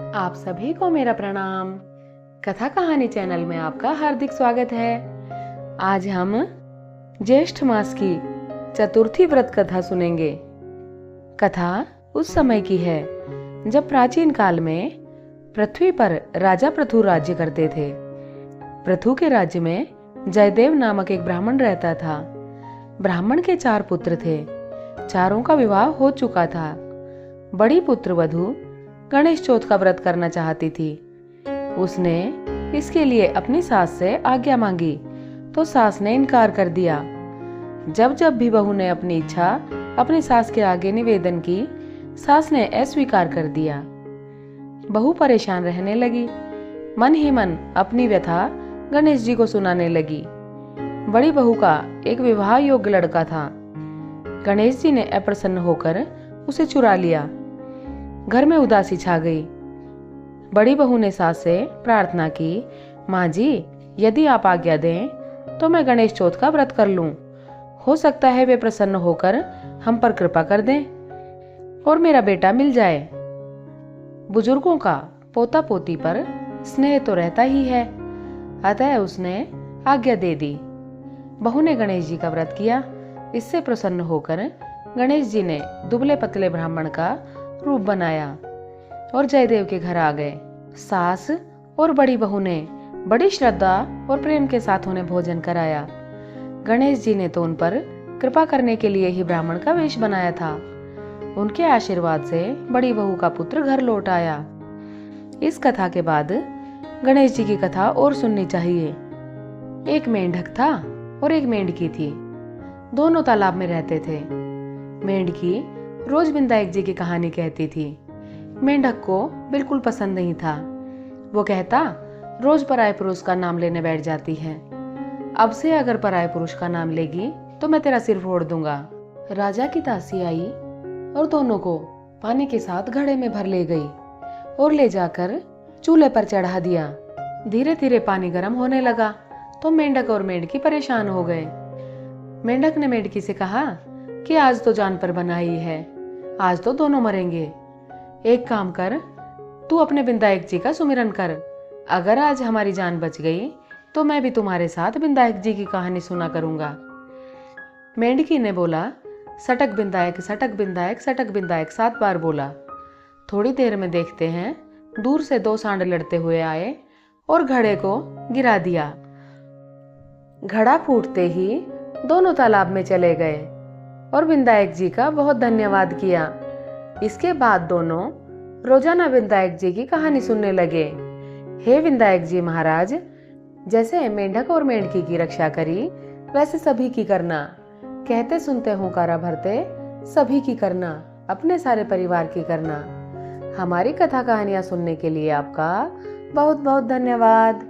आप सभी को मेरा प्रणाम। कथा कहानी चैनल में आपका हार्दिक स्वागत है। आज हम ज्येष्ठ मास की चतुर्थी व्रत कथा सुनेंगे। कथा उस समय की है जब प्राचीन काल में पृथ्वी पर राजा पृथु राज्य करते थे। पृथु के राज्य में जयदेव नामक एक ब्राह्मण रहता था। ब्राह्मण के 4 पुत्र थे। चारों का विवाह हो चुका था। बड़ी पुत्र वधु गणेश चौथ का व्रत करना चाहती थी। उसने इसके लिए अपनी सास से आज्ञा मांगी तो सास ने इनकार कर दिया। जब जब भी बहू ने अपनी इच्छा अपनी सास के आगे निवेदन की, सास ने अस्वीकार कर दिया। बहू परेशान रहने लगी। मन ही मन अपनी व्यथा गणेश जी को सुनाने लगी। बड़ी बहू का एक विवाह योग्य लड़का था। गणेश जी ने अप्रसन्न होकर उसे चुरा लिया। घर में उदासी छा गई। बड़ी बहू ने सास से प्रार्थना की, माँ जी, यदि आप आज्ञा दें तो मैं गणेश चौथ का व्रत कर लूं। हो सकता है वे प्रसन्न होकर हम पर कृपा कर दें और मेरा बेटा मिल जाए। बुजुर्गों का पोता पोती पर स्नेह तो रहता ही है, अतः उसने आज्ञा दे दी। बहू ने गणेश जी का व्रत किया। इससे प्रसन्न होकर गणेश जी ने दुबले पतले ब्राह्मण का रूप बनाया और जयदेव के घर आ गए। सास और बड़ी बहू ने बड़ी श्रद्धा और प्रेम के साथ उन्हें भोजन कराया। गणेश जी ने तो उन पर कृपा करने के लिए ही ब्राह्मण का वेश बनाया था। उनके आशीर्वाद से बड़ी बहू का पुत्र घर लौट आया। इस कथा के बाद गणेश जी की कथा और सुननी चाहिए। एक मेंढक था और एक मेंढकी थी। दोनों तालाब में रहते थे। मेंढकी रोज विनायक जी की कहानी कहती थी। मेंढक को बिल्कुल पसंद नहीं था। वो कहता, रोज पराये पुरुष का नाम लेने बैठ जाती है। अब से अगर पराये पुरुष का नाम लेगी तो मैं तेरा सिर फोड़ दूंगा। राजा की दासी आई और दोनों को पानी के साथ घड़े में भर ले गई और ले जाकर चूल्हे पर चढ़ा दिया। धीरे धीरे पानी गर्म होने लगा तो मेंढक और मेंढकी परेशान हो गए। मेंढक ने मेंढकी से कहा कि आज तो जान पर बना ही है, आज तो दोनों मरेंगे। एक काम कर, तू अपने विनायक जी का सुमिरन कर। अगर आज हमारी जान बच गई तो मैं भी तुम्हारे साथ विनायक जी की कहानी सुना करूंगा। मेंढकी ने बोला, सटक विनायक, सटक विनायक, सटक विनायक 7 बार बोला। थोड़ी देर में देखते हैं दूर से 2 सांड लड़ते हुए आए और घड़े को गिरा दिया। घड़ा फूटते ही दोनों तालाब में चले गए और विनायक जी का बहुत धन्यवाद किया। इसके बाद दोनों रोजाना विनायक जी की कहानी सुनने लगे। हे विनायक जी महाराज, जैसे मेंढक और मेंढकी की रक्षा करी वैसे सभी की करना। कहते सुनते हुंकारा भरते सभी की करना, अपने सारे परिवार की करना। हमारी कथा कहानियां सुनने के लिए आपका बहुत बहुत धन्यवाद।